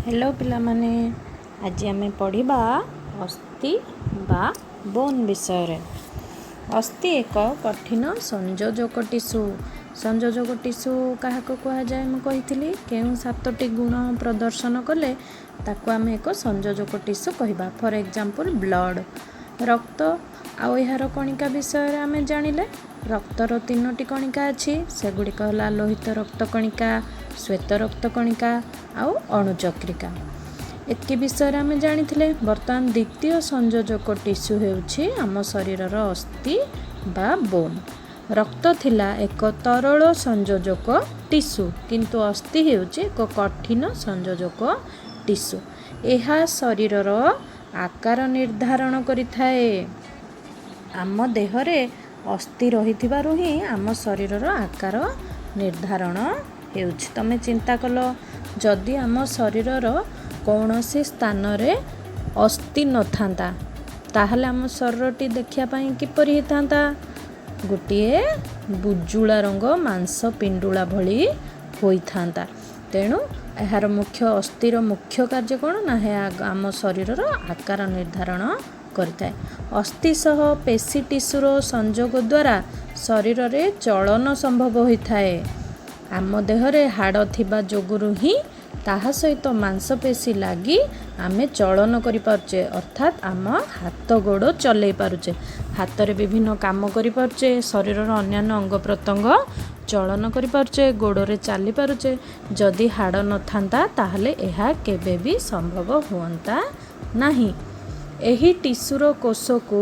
Hello पिलामाने आज आम पढ़ा अस्थि बा बोन विषय। अस्थि एक कठिन संयोजक टिश्यू। संयोजक टिश्यू क्या कहुए मुझे केउं 7टी गुण प्रदर्शन कले ताको आम एक संयोजक टिश्यू कहवा। फॉर एग्जांपल ब्लड रक्त आउ यार कणिका विषय आम जानिले रक्तर 3टी कणिका अच्छी सेगुड़िक है लोहित रक्त कणिका, श्वेत रक्त कणिका आउ अणुचक्रिका। एतकी विषय आम जानी। बर्तमान द्वितीय संयोजक टिश्यू हेउछि आम शरीरर अस्थि बा बोन। रक्त थिला एक तरल संयोजक टिश्यू किंतु अस्थि हेउछि एक कठिन संयोजक टिश्यू। यह शरीरर आकार निर्धारण करिथाए। आम देहरे अस्थि रहिथिबारु ही आम शरीरर आकार निर्धारण हेउछि। तमे चिंता कल जदि आम शरीरर कौनसी स्थान रे अस्थि न थांता ताहले आम शरीरटी देखिया पई किपरि हितांता गोटिए बुजुला रंग मांस पिंडुला भली होई थांता। तेणु यार मुख्य अस्थिर मुख्य कार्य कौन ना है आम शरीरर आकार निर्धारण करता है। अस्थि सह पेशी टिश्यूर संयोग द्वारा शरीर रे चलन संभव होता है। आम देहरे हाड़ थिबा जोगुरु ही ताहा सहित मांसपेशी लगी आमे चलन करि पारुचे, अर्थात आम हाथ गोड़ चलै पारुचे, हाथ रे विभिन्न काम करि पारुचे, शरीरर अन्यान्य अंग प्रत्यंग चलन करि पारुचे, गोड़ रे चली पारुचे। जदि हाड़ न थांता ताहले एहा केबे भी संभव हुअंता नाही। एही टिश्यूर कोष को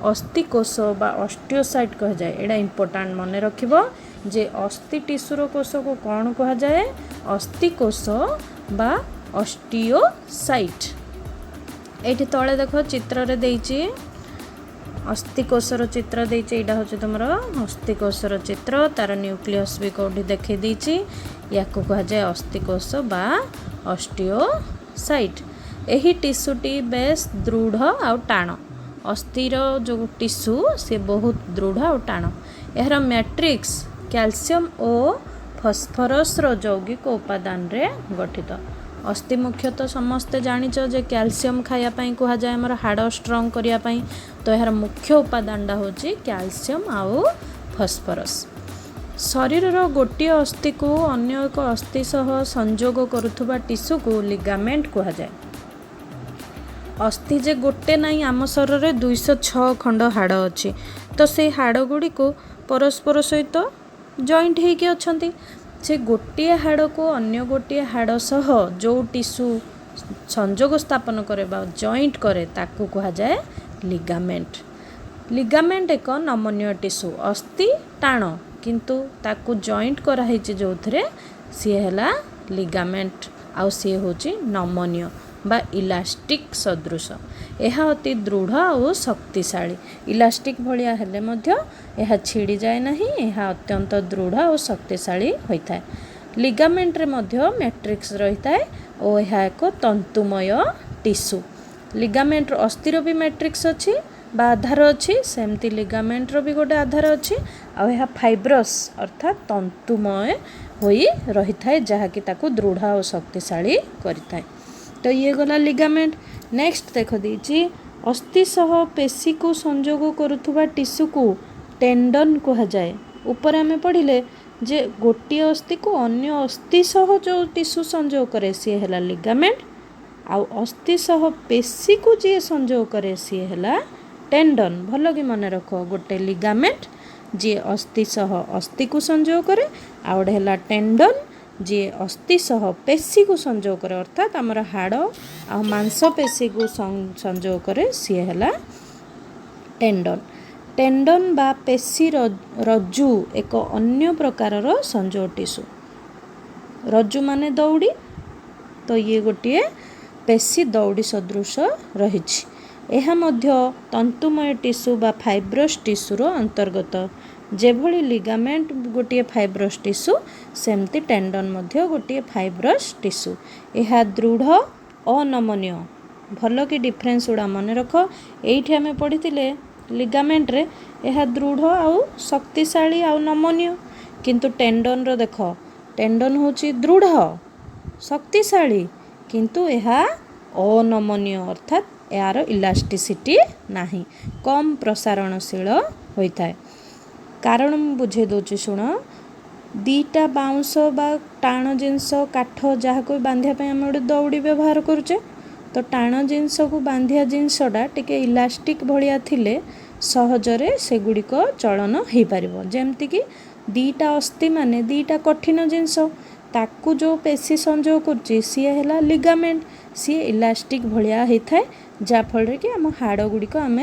अस्थि कोष बा ऑस्टियोसाइट कह जाए। एडा इंपोर्टेंट मन रखिबो जे अस्थि टिश्यूर कोष को कौन कह जाए, अस्थि कोष बा ऑस्टियोसाइट। एठी तळे देखो चित्र रे देइची अस्थि कोषर चित्र देइची। एडा होचे तुमरो अस्थि कोषर चित्र, तार न्यूक्लियस भी कोठी देखै देइची। याको कह जाए अस्थि कोष बा ऑस्टियोसाइट। एही टिश्यूटी बेस दृढ़ आउ टाण। अस्थिर जो टिश्यू से बहुत दृढ़ आउ टाण। यार मैट्रिक्स कैल्शियम और फॉस्फोरस यौगिक उपादान रे गठित। अस्थि मुख्यतः समस्ते जानिच जे कैल्शियम खाया पई कहा जाए हमर हाड़ स्ट्रॉन्ग करिया पई। तो यार मुख्य उपादानटा होची कैल्शियम आउ फॉस्फोरस। शरीरर गोटे अस्थि को अन्य एक अस्थि सह संयोग करुथुबा टिश्यू को लिगामेंट कहा जाए। अस्थि जे गोटे नहीं आम शरीर 206 खंड हाड़ अच्छी, तो से हाड़ गुड़ी को परस्पर सहित जॉइंट होके अच्छी। से गोटे हाड़ को अन्य गोटे हाड़ सह जो टिश्यू संयोग स्थापन करे बा जॉइंट करे ताकू कहा जाए लिगामेंट। लिगामेंट एक नमनीय टिश्यू। अस्थि टाण किंतु ताकू जॉइंट कराई जो थे सी है लिगामेंट आउ सी हूँ नमनीय बा इलास्टिक सदृश। यह अति दृढ़ और शक्तिशाली। इलास्टिक भलिया हेले मध्य यह छिड़ी जाए नहीं। यह अत्यंत दृढ़ और शक्तिशाली होता है। लिगामेंट रे मध्य मैट्रिक्स रहता है और यह एक तंतुमय टिश्यू। लिगामेंट अस्थिर भी मैट्रिक्स अच्छी बा आधार अच्छी, सेमती लिगामेंट रो भी गोटे आधार अच्छी। आ यह फाइब्रस अर्थात तंतुमय होई रही थाए जहाँकि ताकू दृढ़ और शक्तिशाली करिथाए। तो ये गला लिगामेंट। नेक्स्ट देख दीची अस्थि सह पेशी को संयोग करुथुबा टिश्यू को टेंडन कहा जाए। ऊपर आमे पढ़िले जे गोटे अस्थि को अन्य अस्थि सह जो टिश्यू संयोग करे सी है लिगामेंट, आउ अस्थि सह पेशी को जी संयोग करे सी है टेंडन। भल कि मन रख, गोटे लिगामेंट जी अस्थि सह अस्थि को संयोग करे, आउ है टेंडन जी अस्थि सह पेशी को संयोग करे, अर्थात आमर हाड़ आ मांसपेशी को संयोग करे सी है टेंडन। टेंडन बा पेशी रज्जु एक अन्य प्रकारर संयोग टिश्यू। रज्जु माने दौड़ी, तो ये गोटे पेशी दौड़ी सदृश रही। यह मध्य तंतुमय टिश्यू बा फाइब्रस टिश्यूर अंतर्गत। जेभली लिगामेंट गोटे फाइब्रस टिश्यू सेमती टेंडन मध्य गोटे फाइब्रस टिश्यू। यह दृढ़ अनमनीय। भल कि डिफरेंस गुड़ा मन रख। एठी आमे पढ़िथिले लिगामेंट रे यह दृढ़ आउ शक्तिशाली आउ नमनीय, किंतु टेंडन रो देख टेंडन होची दृढ़ शक्तिशाली किंतु यह अनमनीय अर्थात यार इलास्टिसिटी नाही, कम प्रसारणशील होता है। कारण बुझे दूची शुण, दीटा बाउंस बा टाण जिनस काठ जहाँ को बांधिया आम गोटे दौड़ी व्यवहार करुचे, तो टाण जिनस को बांधिया जिनसटा टिके इलास्टिक भलिया थिले सहजरे सेगुड़िक चलन हो पार। जमतीक दीटा अस्थि माने दीटा कठिन जिनस ताकू जो पेशी संजोग कर सी है लिगामेंट, सी इलास्टिक भलिया होता है जहाँफल कि आम हाड़ गुड़िक आम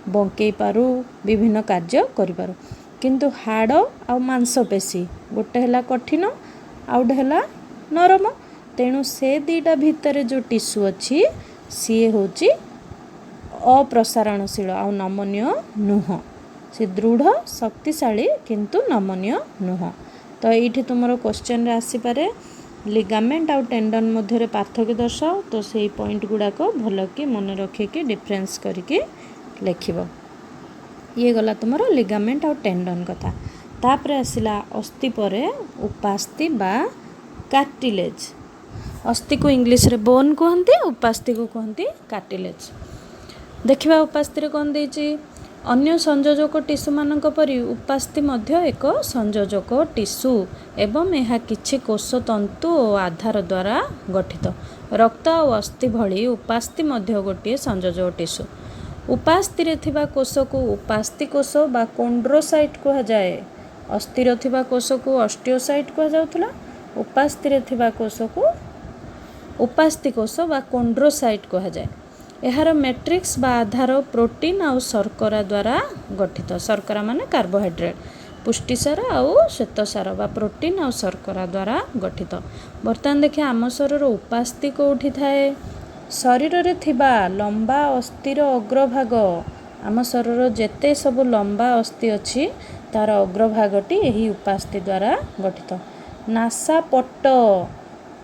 बंकई पारू, विभिन्न कार्य करूँ। किंतु हाड़ आ मांसपेशी गोटे है कठिन आउ गोटे है नरम, तेणु से दीटा भितर जो टिश्यू अच्छी सी हूँ अप्रसारणशील आ नमनीय नुह, से दृढ़ शक्तिशाली किंतु नमनीय नुह। तो ये तुम क्वेश्चन आसीपे लिगामेंट आउ टेंडन मध्य पार्थक्य दर्शाओ, तो से पॉइंट गुड़ाक भल कि मन रखिकी डिफरेंस करके लिखब। ये गला तुम लिगामेंट आउ टेंडन कथा। तापर आसला अस्थि पर उपास्थि बा कार्टिलेज। अस्थि को इंग्लिश रे बोन कहते, उपास्थि को कहते कार्टिलेज। देखिबा उपास्थि रे कौन देछि, अन्य संयोजक टिश्यू मानक परि उपास्थि मध्य एक संयोजक टिश्यू एवं यह किछि कोष तंतु और आधार द्वारा गठित। रक्त और अस्थि भली उपास्थि मध्य गोटे संयोजक टिश्यू। उपास्थि रे थिबा कोष को उपास्थि कोष बा कोंड्रोसाइट कहा जाए। अस्थि रे थिबा कोष को ऑस्टियोसाइट कहा जाउथला। उपास्थि रे थिबा कोष को उपास्थि कोष बा कोंड्रोसाइट कहा जाए। यार मैट्रिक्स बा आधार प्रोटीन आउ शर्करा द्वारा गठित। शर्करा माने कार्बोहाइड्रेट, पुष्टिसार आउ श्वेतसार बा प्रोटीन आउ शर्करा द्वारा गठित। बर्तमान देखिए आम शरीर उपास्थि कोठी थाए, शरीर रे थिबा लंबा अस्थिर अग्रभाग। आम शरीर जेते सब लंबा अस्थि अच्छी तार अग्रभागटी यही उपास्थि द्वारा गठित। नासा पट्ट,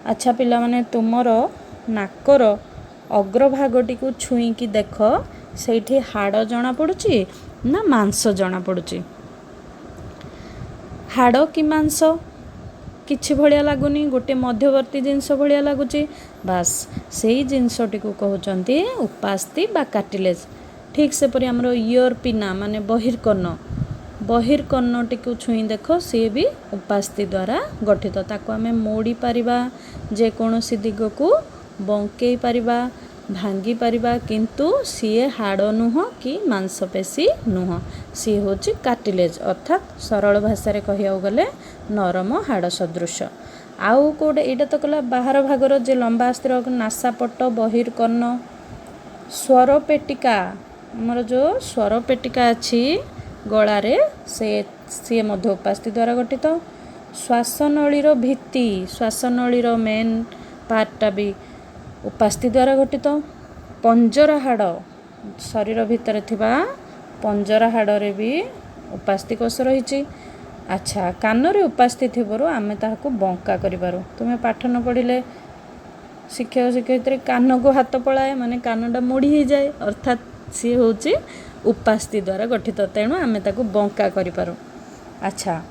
अच्छा पिला माने तुमर नाकर अग्रभागटी को छुई की देख, से हाड़ जना पड़ुची ना मांस जना पड़ुची। हाड़ कि मांस किछि भलिया लागुनी, गोटे मध्यवर्ती जिनस भलिया लागुची। बास सेही जिनसटी को कहउचंती उपास्थि बा कार्टिलेज। ठीक से परि हमरो इयर पिना माने बहिर्कर्ण, बहिर्कर्णटी को छुई देख, सी भी उपास्थि द्वारा गठित। ताको आमे मोड़ी पारिबा, जे कोनोसी दिग को बंकई पारिबा, भांगी पारिबा, किंतु सीए हाड़ नुह कि मांसपेशी नुह, सी होची कार्टिलेज अर्थात सरल भाषा कहिया गले नरम हाड़ सदृश। आउ कोडे एटा तो कला बाहर भागर जे लंबा अस्थिर नासापट्ट, बहिर्कर्ण, स्वरपेटिका, हमर जो स्वरपेटिका अच्छी गलारे से मध्य उपास्थि द्वारा गठित। श्वासनळीर भित्ति, श्वासनळीर मेन पार्टटा भी उपास्थि द्वारा गठित। पंजरा हाड़, शरीर भितर थिबा पंजरा हाड़े भी उपास्थि कोष रही। अच्छा, कान रे उपास्थि थिबरो आमे ताहाको बंका करिबारो। तुमे पाठ न पढ़िले शिक्षक शिक्षयित्री कान को हाथ पलाए माने कानटा मोड़ी ही जाए, अर्थात सी होची उपास्थि द्वारा गठित, तेणु आमे ताको बंका करिपारो। अच्छा,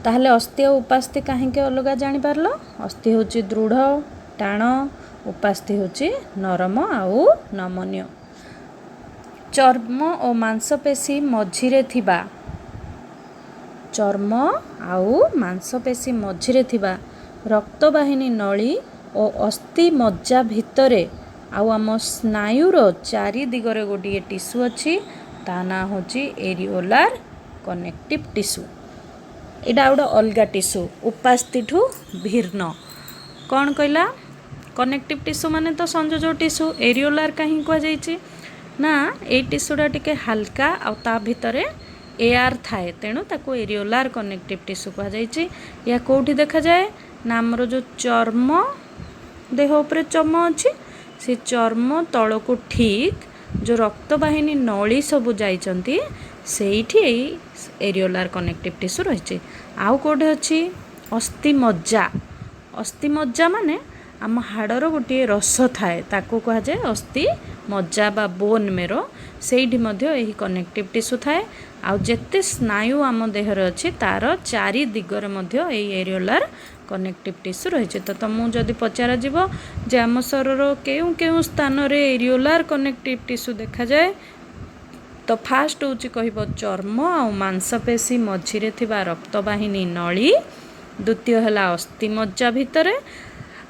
ताहले अस्थि और उपास्थि काहेके अलगा जानि पारलो। अस्थि होची दृढ़ टाण, उपास्थि होची नरम आउ नमनीय। चर्म और मांसपेशी मझिरे थिबा, चर्म आउ मांसपेशी मझिरे थिबा रक्तवाहिनी नली और अस्थि मज्जा भितरे आउ आम स्नायुर चारि दिगरे गोटे टिश्यू अच्छी, ता ना होची एरियोलार कनेक्टिव टिश्यू। एटा गोटे अलगा टिश्यू उपास्थि ठू भिन्न। कौन कहला, कनेक्टिव टिश्यू माने तो संयोजक टिश्यू। एरियोलार कहीं कह जाइए ना, ए टिश्यूटा टिके हल्का आ ता भितरे एआर थाए, तेणु ताको एरियोलार कनेक्टिव टिश्यू कह जाइए। या कोठी देखा जाए ना, आमर जो चर्म देह उपरे चर्म अच्छी, से चर्म तल को ठीक जो रक्तवाहिनी नली सबू जाइचंती सेठी एरियोलार कनेक्टिव टिश्यू रही। आउ कोठे अच्छी अस्थि मज्जा। अस्थि मज्जा माने आम हाड़र गोटे रस थाए, ताको कह जाए अस्थि मज्जा बा बोन मेरो। सेठी मध्य एही कनेक्टिव टिश्यू थाए। आउ जेते स्नायु आम देहर अच्छी तार चारि दिगरे मध्य एही एरियोलार कनेक्टिव टिश्यू रही। तो तुमको जदि पचार जे आम शरीर केउं केउं स्थान रे एरियोलार कनेक्टिव टिश्यू देखा जाए तो फास्ट हूँ कह चर्म आ मांसपेशी मझिरे थिबा रक्तवाहिनी नली, द्वितीय है अस्थि मज्जा भितर,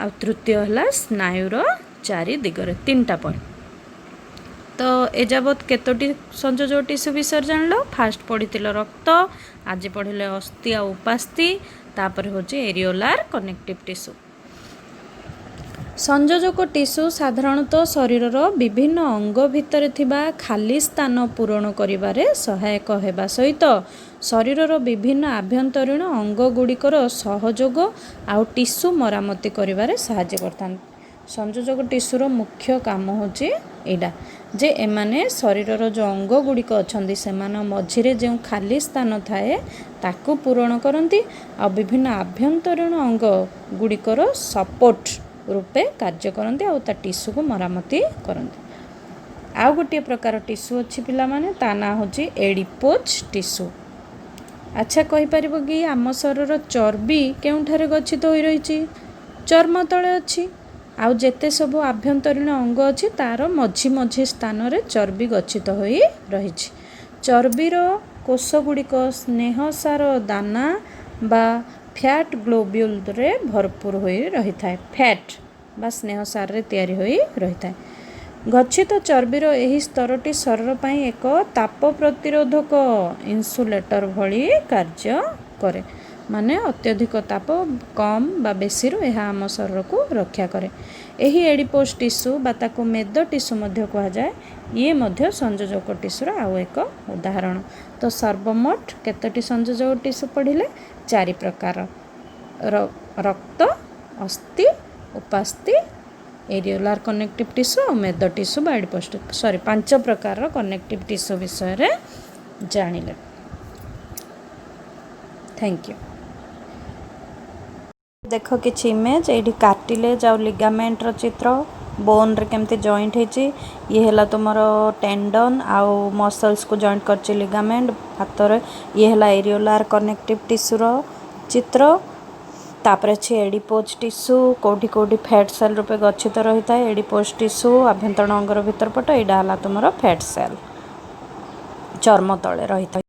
आ तृतीय है स्नायुर चारि दिगरे। 3टा पॉइंट। तो एजावत केतोटी संयोजक टिश्यू विषय जान लो। फास्ट पढ़ी रक्त, आज पढ़िले अस्थि आ उपास्थि, तापर होची एरियोलार कनेक्टिव टिश्यू। संयोजक टिश्यू साधारणतः शरीरर विभिन्न अंग भितर थिबा खाली स्थान पूरण करिबारे सहायक हेबा सहित शरीरर विभिन्न आभ्यंतरीण अंग गुड़िकर सहयोग आउ टिश्यू मरामती करिबारे साहाय्य करथान। संयोजक टिश्यूर मुख्य काम होची एडा जे एमाने शरीरर जो अंग गुड़िक अछंदी सेमान मझिरे जो खाली स्थान थाए ताकू पूरण करती आ विभिन्न आभ्यंतरीण अंग गुड़िकर सपोर्ट रूपे कार्य करते आ टिश्यू को मरामती करते। आउ गोटे प्रकार टिश्यू अच्छी पिला माने ता ना होची एडिपोज टिश्यू। अच्छा कहि परिबो कि आम शरीर चर्बी केउठारे गच्छित होई रहिछि? चर्म तळे अछि। आउ जेते सब आभ्यंतरीण अंग अछि तार मझी मझी स्थान रे चर्बी गच्छित होई रहिछि। चर्बीर कोष गुड़िक स्नेहसार दाना बा फैट ग्लोब्यूल रे भरपूर होई रही थाए। फैट बा स्नेहसार रे तैयारी होई रही थाए। गच्छित चर्बीर एही स्तरटी शरीर पई एक ताप प्रतिरोधक इन्सुलेटर भली कार्य करे। माने अत्यधिक ताप कम बा बेसी रो एहा आम शरीर को रक्षा करे। एही एडिपोज टिश्यू बा ताको मेद टिश्यू मध्य कहा जाए। ये मध्य संयोजक टिश्यूर आउ एक उदाहरण। तो सर्वमोट केतोटी संयोजक टिश्यू पढ़िले? 4 प्रकार। रक्त, अस्थि, उपास्थि, एरियोलार कनेक्टिव टिश्यू और मेद टिश्यू बा एडिपोज टिश्यू। सॉरी 5 प्रकार कनेक्टिव टिश्यू विषय रे जानिले। Thank you. देख किछि इमेज एठी कार्टिलेज आ लिगामेंट रो चित्र, बोन रे केमती जॉइंट हेची। ये हैला तुमरो टेंडन आउ मसल्स को जॉइंट करछि लिगामेंट हाथ रे। ये हैला एरियोलार कनेक्टिव टिश्यू रो चित्र। तापर अछि एडिपोज टिश्यू कोठी कोठी फैट सेल रूपे गच्छित रही थाए। एडिपोज टिश्यू आभ्यंतरण अंगर भीतर पट एडा हैला तुमरो फैट सेल चर्म तळे रही थाए।